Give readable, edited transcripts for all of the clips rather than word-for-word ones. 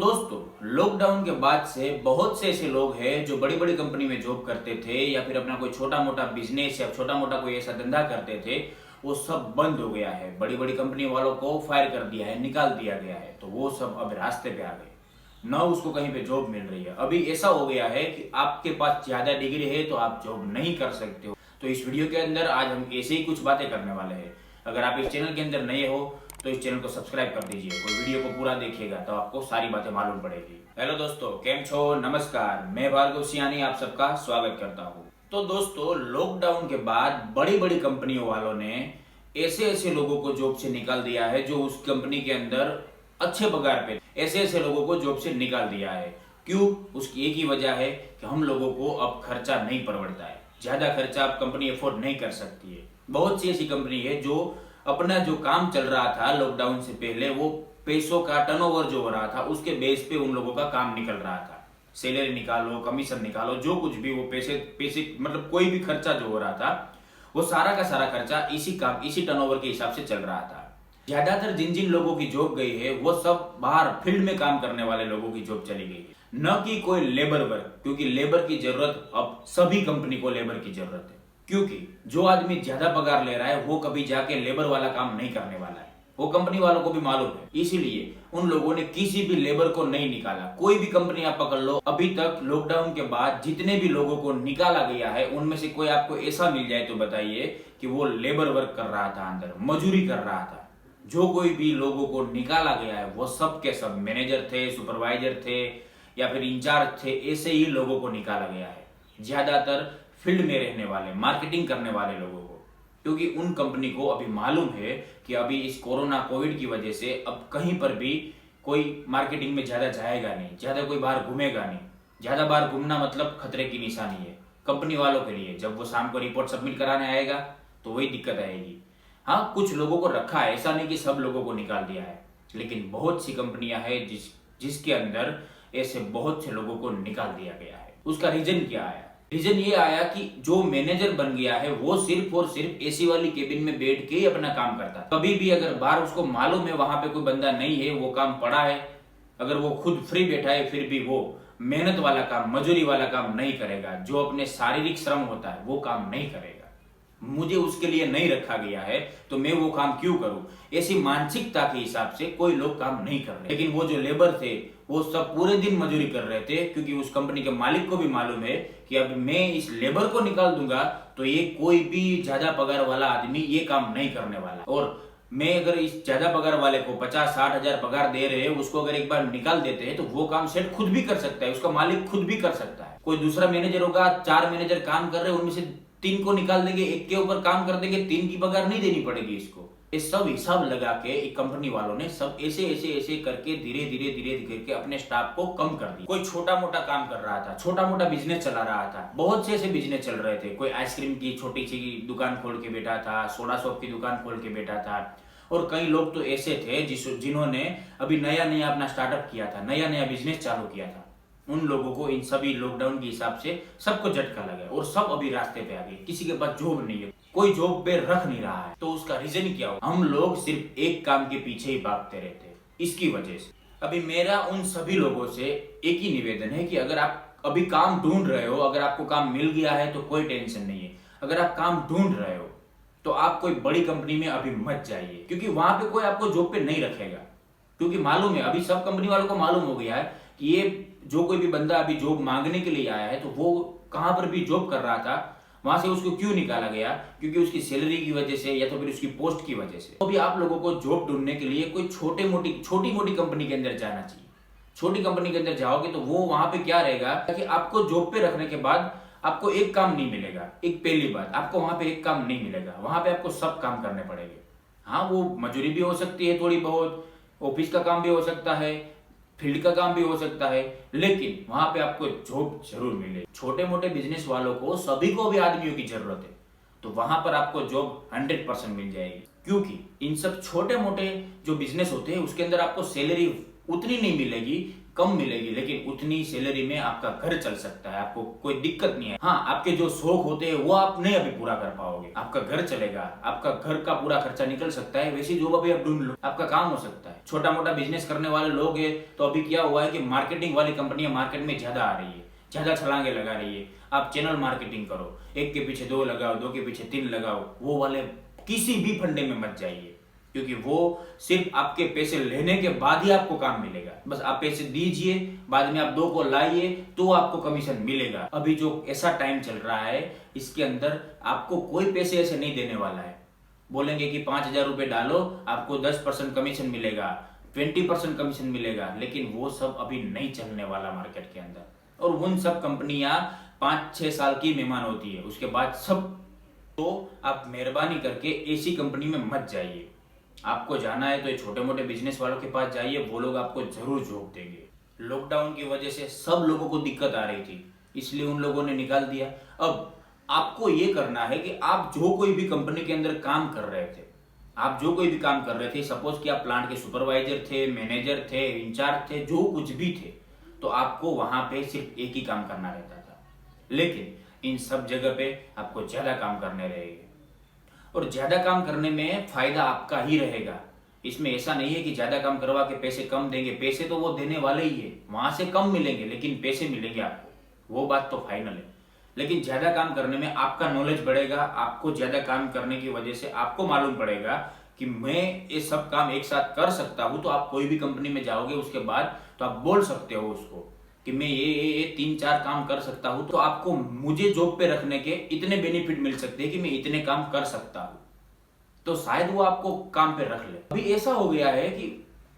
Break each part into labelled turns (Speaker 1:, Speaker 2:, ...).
Speaker 1: दोस्तों, लॉकडाउन के बाद से बहुत से ऐसे लोग हैं जो बड़ी बड़ी कंपनी में जॉब करते थे या फिर अपना कोई छोटा मोटा बिजनेस या छोटा मोटा कोई ऐसा धंधा करते थे। वो सब बंद हो गया है। बड़ी बड़ी कंपनी वालों को फायर कर दिया है, निकाल दिया गया है। तो वो सब अब रास्ते पे आ गए, न उसको कहीं पे जॉब मिल रही है। अभी ऐसा हो गया है कि आपके पास ज्यादा डिग्री है तो आप जॉब नहीं कर सकते हो। तो इस वीडियो के अंदर आज हम ऐसे ही कुछ बातें करने वाले हैं। अगर आप इस चैनल के अंदर नए हो तो इस चैनल को सब्सक्राइब कर दीजिए और वीडियो को पूरा देखिएगा तो आपको सारी बातें मालूम पड़ेगी। हेलो दोस्तों, केम छो, नमस्कार। मैं भार्गव सियानी आप सबका स्वागत करता हूँ। तो दोस्तों, लॉकडाउन के बाद बड़ी बड़ी कंपनियों वालों ने ऐसे ऐसे लोगों को जॉब से निकाल दिया है जो उस कंपनी के अंदर अच्छे पगार पे, ऐसे ऐसे लोगों को जॉब से निकाल दिया है। क्यों? उसकी एक ही वजह है कि हम लोगों को अब खर्चा नहीं परवड़ता है। ज्यादा खर्चा अब कंपनी अफोर्ड नहीं कर सकती है। बहुत सी ऐसी कंपनी है जो अपना जो काम चल रहा था लॉकडाउन से पहले, वो पैसों का टर्नओवर जो हो रहा था उसके बेस पे उन लोगों का काम निकल रहा था। सैलरी निकालो, कमीशन निकालो, जो कुछ भी वो पैसे पैसे मतलब कोई भी खर्चा जो हो रहा था वो सारा का सारा खर्चा इसी टर्नओवर के हिसाब से चल रहा था। ज्यादातर जिन जिन लोगों की जॉब गई है वो सब बाहर फील्ड में काम करने वाले लोगों की जॉब चली गई है, न कि कोई लेबर वर्क। क्योंकि लेबर की जरूरत अब सभी कंपनी को लेबर की जरूरत है। क्योंकि जो आदमी ज्यादा पगार ले रहा है वो कभी जाके लेबर वाला काम नहीं करने वाला है, वो कंपनी वालों को भी मालूम है। इसीलिए उन लोगों ने किसी भी लेबर को नहीं निकाला। कोई भी कंपनी आप पकड़ लो, अभी तक लॉकडाउन के बाद जितने भी लोगों को निकाला गया है उनमें से कोई आपको ऐसा मिल जाए तो बताइए कि वो लेबर वर्क कर रहा था, अंदर मजूरी कर रहा था। जो कोई भी लोगों को निकाला गया है वो सब के सब मैनेजर थे, सुपरवाइजर थे या फिर इंचार्ज थे। ऐसे ही लोगों को निकाला गया है, ज्यादातर फील्ड में रहने वाले, मार्केटिंग करने वाले लोगों को। क्योंकि उन कंपनी को अभी मालूम है कि अभी इस कोविड की वजह से अब कहीं पर भी कोई मार्केटिंग में ज्यादा जाएगा नहीं, ज्यादा कोई बाहर घूमेगा नहीं। ज्यादा बाहर घूमना मतलब खतरे की निशानी है कंपनी वालों के लिए। जब वो शाम को रिपोर्ट सबमिट कराने आएगा तो वही दिक्कत आएगी। हाँ, कुछ लोगों को रखा है, ऐसा नहीं कि सब लोगों को निकाल दिया है, लेकिन बहुत सी कंपनियां हैं जिसके अंदर ऐसे बहुत से लोगों को निकाल दिया गया है। उसका रीजन क्या आया? रीजन ये आया कि जो मैनेजर बन गया है वो सिर्फ और सिर्फ एसी वाली केबिन में बैठ के ही अपना काम करता है। कभी भी अगर बाहर उसको मालूम है वहां पे कोई बंदा नहीं है, वो काम पड़ा है, अगर वो खुद फ्री बैठा है फिर भी वो मेहनत वाला काम, मजूरी वाला काम नहीं करेगा। जो अपने शारीरिक श्रम होता है वो काम नहीं करेगा। मुझे उसके लिए नहीं रखा गया है तो मैं वो काम क्यों करूं? ऐसी मानसिकता के हिसाब से कोई लोग काम नहीं कर रहे। लेकिन वो जो लेबर थे वो सब पूरे दिन मजदूरी कर रहे थे, क्योंकि उस कंपनी के मालिक को भी मालूम है कि अब मैं इस लेबर को निकाल दूंगा तो ये कोई भी ज्यादा पगार वाला आदमी ये काम नहीं करने वाला। और मैं अगर इस ज्यादा पगार वाले को 50-60 हजार पगार दे रहे हैं, उसको अगर एक बार निकाल देते हैं तो वो काम सेट खुद भी कर सकता है, उसका मालिक खुद भी कर सकता है। कोई दूसरा मैनेजर होगा, 4 मैनेजर काम कर रहे हैं, उनमें से 3 को निकाल देंगे, एक के ऊपर काम कर देंगे, 3 की पगार नहीं देनी पड़ेगी इसको। ये सब हिसाब लगा के एक कंपनी वालों ने सब ऐसे ऐसे ऐसे करके धीरे धीरे धीरे करके अपने स्टाफ को कम कर दिया। कोई छोटा मोटा काम कर रहा था, छोटा मोटा बिजनेस चला रहा था, बहुत से ऐसे बिजनेस चल रहे थे। कोई आइसक्रीम की छोटी सी दुकान खोल के बैठा था, सोडा शॉप की दुकान खोल के बैठा था। और कई लोग तो ऐसे थे जिन्होंने अभी नया नया अपना स्टार्टअप किया था, नया नया बिजनेस चालू किया था। उन लोगों को इन सभी लॉकडाउन के हिसाब से सबको झटका लगा और सब अभी रास्ते पे आ गए। किसी के पास जॉब नहीं है, कोई जॉब पे रख नहीं रहा है। तो उसका रीजन क्या हो? हम लोग सिर्फ एक काम के पीछे ही भागते रहते हैं। इसकी वजह से अभी मेरा उन सभी लोगों से एक ही निवेदन है कि अगर आप अभी काम ढूंढ रहे हो, अगर आपको काम मिल गया है तो कोई टेंशन नहीं है। अगर आप काम ढूंढ रहे हो तो आप कोई बड़ी कंपनी में अभी मत जाइए, क्योंकि वहां पे कोई आपको जॉब पे नहीं रखेगा। क्योंकि मालूम है, अभी सब कंपनी वालों को मालूम हो गया है कि ये जो कोई भी बंदा अभी जॉब मांगने के लिए आया है तो वो कहां पर भी जॉब कर रहा था, वहां से उसको क्यों निकाला गया? क्योंकि उसकी सैलरी की वजह से या तो फिर उसकी पोस्ट की वजह से। तो भी आप लोगों को जॉब ढूंढने के लिए कोई छोटी मोटी कंपनी के अंदर जाना चाहिए। छोटी कंपनी के अंदर जाओगे तो वो वहां पे क्या रहेगा कि आपको जॉब पे रखने के बाद आपको एक काम नहीं मिलेगा। एक पहली बात, आपको वहां पे एक काम नहीं मिलेगा, वहां पे आपको सब काम करने पड़ेंगे। हाँ, वो मजूरी भी हो सकती है थोड़ी बहुत, ऑफिस का काम भी हो सकता है, फील्ड का काम भी हो सकता है, लेकिन वहां पे आपको जॉब जरूर मिले। छोटे मोटे बिजनेस वालों को, सभी को भी आदमियों की जरूरत है, तो वहां पर आपको जॉब 100% मिल जाएगी। क्योंकि इन सब छोटे मोटे जो बिजनेस होते हैं उसके अंदर आपको सैलरी उतनी नहीं मिलेगी, कम मिलेगी, लेकिन उतनी सैलरी में आपका घर चल सकता है, आपको कोई दिक्कत नहीं है। हाँ, आपके जो शौक होते हैं वो आप नहीं अभी पूरा कर पाओगे, आपका घर चलेगा, आपका घर का पूरा खर्चा निकल सकता है, वैसी जॉब अभी आप ढूंढ लो, आपका काम हो सकता है। छोटा मोटा बिजनेस करने वाले लोग हैं तो अभी क्या हुआ है कि मार्केटिंग वाली कंपनियां मार्केट में ज्यादा आ रही है, ज्यादा छलांगे लगा रही है। आप चैनल मार्केटिंग करो, एक के पीछे 2 लगाओ, 2 के पीछे 3 लगाओ, वो वाले किसी भी फंडे में मत जाइए, क्योंकि वो सिर्फ आपके पैसे लेने के बाद ही आपको काम मिलेगा। बस आप पैसे दीजिए, बाद में आप 2 को लाइए तो आपको कमीशन मिलेगा। अभी जो ऐसा टाइम चल रहा है इसके अंदर आपको कोई पैसे ऐसे नहीं देने वाला है। बोलेंगे कि 5,000 रुपए डालो आपको 10% कमीशन मिलेगा, 20% कमीशन मिलेगा, लेकिन वो सब अभी नहीं चलने वाला मार्केट के अंदर। और उन सब कंपनियां 5-6 साल की मेहमान होती है, उसके बाद सब। तो आप मेहरबानी करके ऐसी कंपनी में मत जाइए। आपको जाना है तो ये छोटे मोटे बिजनेस वालों के पास जाइए, वो लोग आपको जरूर जॉब देंगे। लॉकडाउन की वजह से सब लोगों को दिक्कत आ रही थी, इसलिए उन लोगों ने निकाल दिया। अब आपको ये करना है कि आप जो कोई भी कंपनी के अंदर काम कर रहे थे, आप जो कोई भी काम कर रहे थे, सपोज कि आप प्लांट के सुपरवाइजर थे, मैनेजर थे, इंचार्ज थे, जो कुछ भी थे, तो आपको वहां पे सिर्फ एक ही काम करना रहता था। लेकिन इन सब जगह पे आपको ज्यादा काम करने रहेंगे, और ज्यादा काम करने में फायदा आपका ही रहेगा। इसमें ऐसा नहीं है कि ज्यादा काम करवा के पैसे कम देंगे, पैसे तो वो देने वाले ही है, वहां से कम मिलेंगे लेकिन पैसे मिलेंगे आपको, वो बात तो फाइनल है। लेकिन ज्यादा काम करने में आपका नॉलेज बढ़ेगा, आपको ज्यादा काम करने की वजह से आपको मालूम पड़ेगा कि मैं ये सब काम एक साथ कर सकता हूं। तो आप कोई भी कंपनी में जाओगे उसके बाद तो आप बोल सकते हो उसको कि मैं ये 3-4 काम कर सकता हूं, तो आपको मुझे जॉब पे रखने के इतने बेनिफिट मिल सकते हैं कि मैं इतने काम कर सकता हूं, तो शायद वो आपको काम पे रख ले। अभी ऐसा हो गया है कि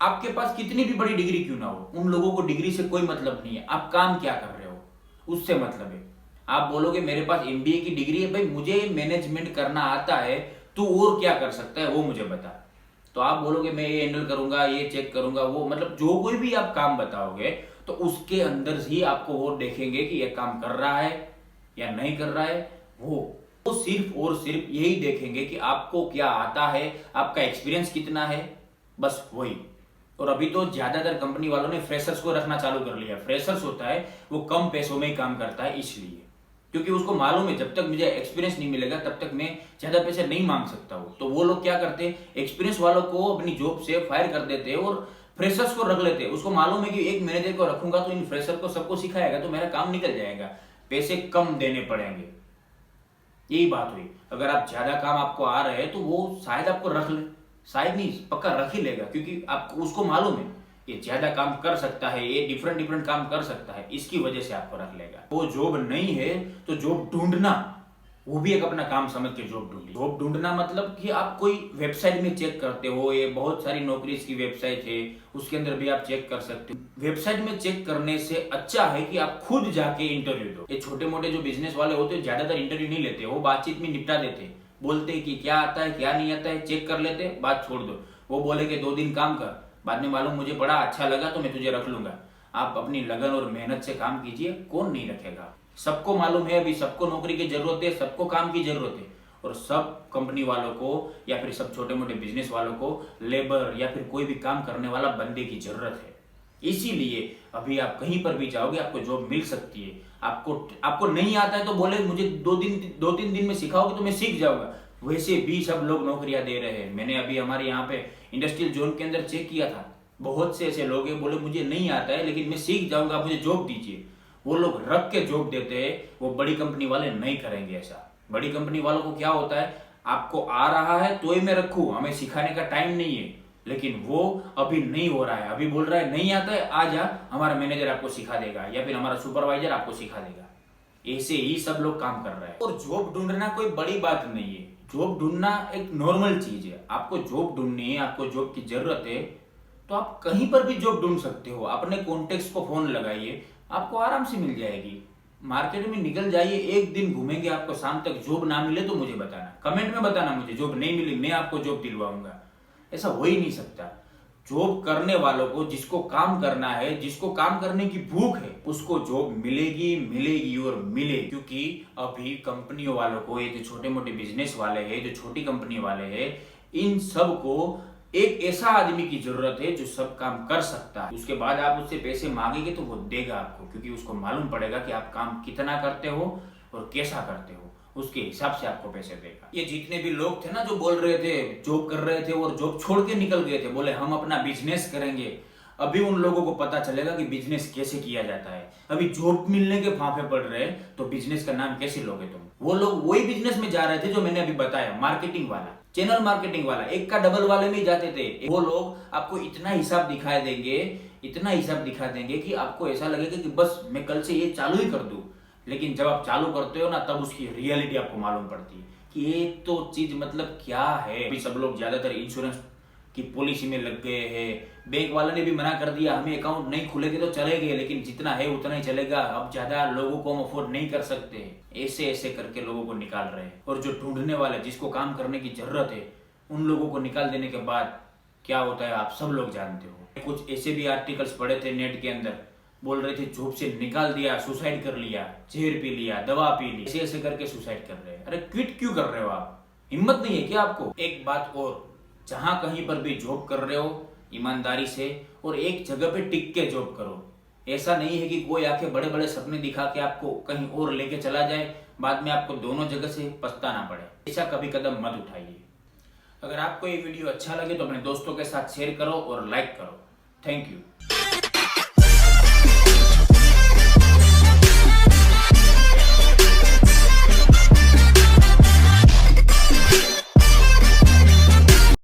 Speaker 1: आपके पास कितनी भी बड़ी डिग्री क्यों ना हो, उन लोगों को डिग्री से कोई मतलब नहीं है, आप काम क्या कर रहे हो उससे मतलब है। आप बोलोगे मेरे पास एमबीए की डिग्री है, भाई मुझे मैनेजमेंट करना आता है, तू और क्या कर सकता है वो मुझे बता। तो आप बोलोगे मैं ये हैंडल करूंगा, ये चेक करूंगा, वो मतलब जो कोई भी आप काम बताओगे तो उसके अंदर ही आपको वो देखेंगे कि ये काम कर रहा है या नहीं कर रहा है। वो सिर्फ और सिर्फ यही देखेंगे कि आपको क्या आता है, आपका एक्सपीरियंस कितना है, बस वही। और अभी तो ज्यादातर कंपनी वालों ने फ्रेशर्स को रखना चालू कर लिया। फ्रेशर्स होता है वो कम पैसों में ही काम करता है, इसलिए क्योंकि उसको मालूम है जब तक मुझे एक्सपीरियंस नहीं मिलेगा तब तक मैं ज्यादा पैसे नहीं मांग सकता हूँ। तो वो लोग क्या करते हैं, एक्सपीरियंस वालों को अपनी जॉब से फायर कर देते हैं और फ्रेशर्स को रख लेते हैं। उसको मालूम है कि एक मैनेजर को रखूंगा तो इन फ्रेशर को सबको सिखाएगा तो मेरा काम निकल जाएगा, पैसे कम देने पड़ेंगे। यही बात हुई। अगर आप ज्यादा काम आपको आ रहे हैं तो वो शायद आपको रख ले, शायद नहीं पक्का रख ही लेगा, क्योंकि आपको उसको मालूम है ये ज्यादा काम कर सकता है, ये डिफरेंट काम कर सकता है, इसकी वजह से आपको रख लेगा। वो जॉब नहीं है तो जॉब ढूंढना, वो भी एक अपना काम समझ के जॉब ढूंढिए। जॉब ढूंढना मतलब कि आप कोई वेबसाइट में चेक करते हो, ये बहुत सारी नौकरी की वेबसाइट है, उसके अंदर भी आप चेक कर सकते हो। वेबसाइट में चेक करने से अच्छा है कि आप खुद जाके इंटरव्यू दो। ये छोटे मोटे जो बिजनेस वाले होते हैं ज्यादातर इंटरव्यू नहीं लेते, वो बातचीत में निपटा देते, बोलते कि क्या आता है क्या नहीं आता है, चेक कर लेते, बात छोड़ दो। वो बोलेंगे 2 दिन काम कर, बाद में मालूम मुझे बड़ा अच्छा लगा तो मैं तुझे रख लूंगा। आप अपनी लगन और मेहनत से काम कीजिए, कौन नहीं रखेगा। सबको मालूम है अभी सबको नौकरी की जरूरत है, सबको काम की जरूरत है, और सब कंपनी वालों को या फिर सब छोटे मोटे बिजनेस वालों को लेबर या फिर कोई भी काम करने वाला बंदे की जरूरत है। इसीलिए अभी आप कहीं पर भी जाओगे आपको जॉब मिल सकती है। आपको नहीं आता है तो बोले मुझे 2-3 दिन में सिखाओगे तो मैं सीख जाऊंगा, वैसे भी सब लोग नौकरियां दे रहे हैं। मैंने अभी हमारे यहाँ पे इंडस्ट्रियल जोन के अंदर चेक किया था, बहुत से ऐसे लोग हैं बोले मुझे नहीं आता है लेकिन मैं सीख जाऊंगा, आप मुझे जॉब दीजिए। वो लोग रख के जॉब देते हैं, वो बड़ी कंपनी वाले नहीं करेंगे ऐसा। बड़ी कंपनी वालों को क्या होता है, आपको आ रहा है तो ही मैं रखूं, हमें सिखाने का टाइम नहीं है। लेकिन वो अभी नहीं हो रहा है, अभी बोल रहा है नहीं आता है आ जा, हमारा मैनेजर आपको सिखा देगा या फिर हमारा सुपरवाइजर आपको सिखा देगा। ऐसे ही सब लोग काम कर रहे हैं। और जॉब ढूंढना कोई बड़ी बात नहीं है, जॉब ढूंढना एक नॉर्मल चीज है। आपको जॉब ढूंढनी है, आपको जॉब की जरूरत है तो आप कहीं पर भी जॉब ढूंढ सकते हो। अपने कॉन्टेक्ट्स को फोन लगाइए, आपको आराम से मिल जाएगी। मार्केट में निकल जाइए, एक दिन घूमेंगे, आपको शाम तक जॉब ना मिले तो मुझे बताना, कमेंट में बताना मुझे जॉब नहीं मिली, मैं आपको जॉब दिलवाऊंगा। ऐसा हो ही नहीं सकता। जॉब करने वालों को, जिसको काम करना है, जिसको काम करने की भूख है, उसको जॉब मिलेगी मिलेगी और मिलेगी। क्योंकि अभी कंपनियों वालों को, ये जो छोटे मोटे बिजनेस वाले हैं, जो छोटी कंपनी वाले हैं, इन सब को एक ऐसा आदमी की जरूरत है जो सब काम कर सकता है। उसके बाद आप उससे पैसे मांगेंगे तो वो देगा आपको, क्योंकि उसको मालूम पड़ेगा कि आप काम कितना करते हो और कैसा करते हो, उसके हिसाब से आपको पैसे देगा। ये जितने भी लोग थे ना जो बोल रहे थे जॉब कर रहे थे और जॉब छोड़ के निकल गए थे, बोले हम अपना बिजनेस करेंगे, अभी उन लोगों को पता चलेगा कि बिजनेस कैसे किया जाता है। अभी जॉब मिलने के फांफे पड़ रहे हैं तो बिजनेस का नाम कैसे लोगे तुम। वो लोग वही बिजनेस में जा रहे थे जो मैंने अभी बताया, मार्केटिंग वाला, चैनल मार्केटिंग वाला, एक का डबल वाले में ही जाते थे। वो लोग आपको इतना हिसाब दिखा देंगे, इतना हिसाब दिखा देंगे कि आपको ऐसा लगेगा कि बस मैं कल से ये चालू ही कर दूं। लेकिन जब आप चालू करते हो ना तब उसकी रियलिटी आपको मालूम पड़ती है कि ये तो चीज मतलब क्या है। अभी सब लोग ज्यादातर इंश्योरेंस की पॉलिसी में लग गए हैं। बैंक वाले ने भी मना कर दिया हमें अकाउंट नहीं खुलेगे तो चलेंगे, लेकिन जितना है उतना ही चलेगा, अब ज्यादा लोगों को हम अफोर्ड नहीं कर सकते। ऐसे ऐसे करके लोगों को निकाल रहे हैं। और जो ढूंढने वाले जिसको काम करने की जरूरत है उन लोगों को निकाल देने के बाद क्या होता है आप सब लोग जानते हो। कुछ ऐसे भी आर्टिकल्स पढ़े थे नेट के अंदर, बोल रहे थे जॉब से निकाल दिया, सुसाइड कर लिया, जहर पी लिया, दवा पी ली, ऐसे ऐसे करके सुसाइड कर रहे हैं। अरे क्विट क्यों कर रहे हो आप? हिम्मत नहीं है क्या आपको? एक बात और, जहां कहीं पर भी जॉब कर रहे हो ईमानदारी से और एक जगह पे टिक के जॉब करो। ऐसा नहीं है कि कोई आके बड़े बड़े सपने दिखा के आपको कहीं और लेके चला जाए, बाद में आपको दोनों जगह से पछताना पड़े। ऐसा कभी कदम मत उठाइए। अगर आपको ये वीडियो अच्छा लगे तो अपने दोस्तों के साथ शेयर करो और लाइक करो। Thank you.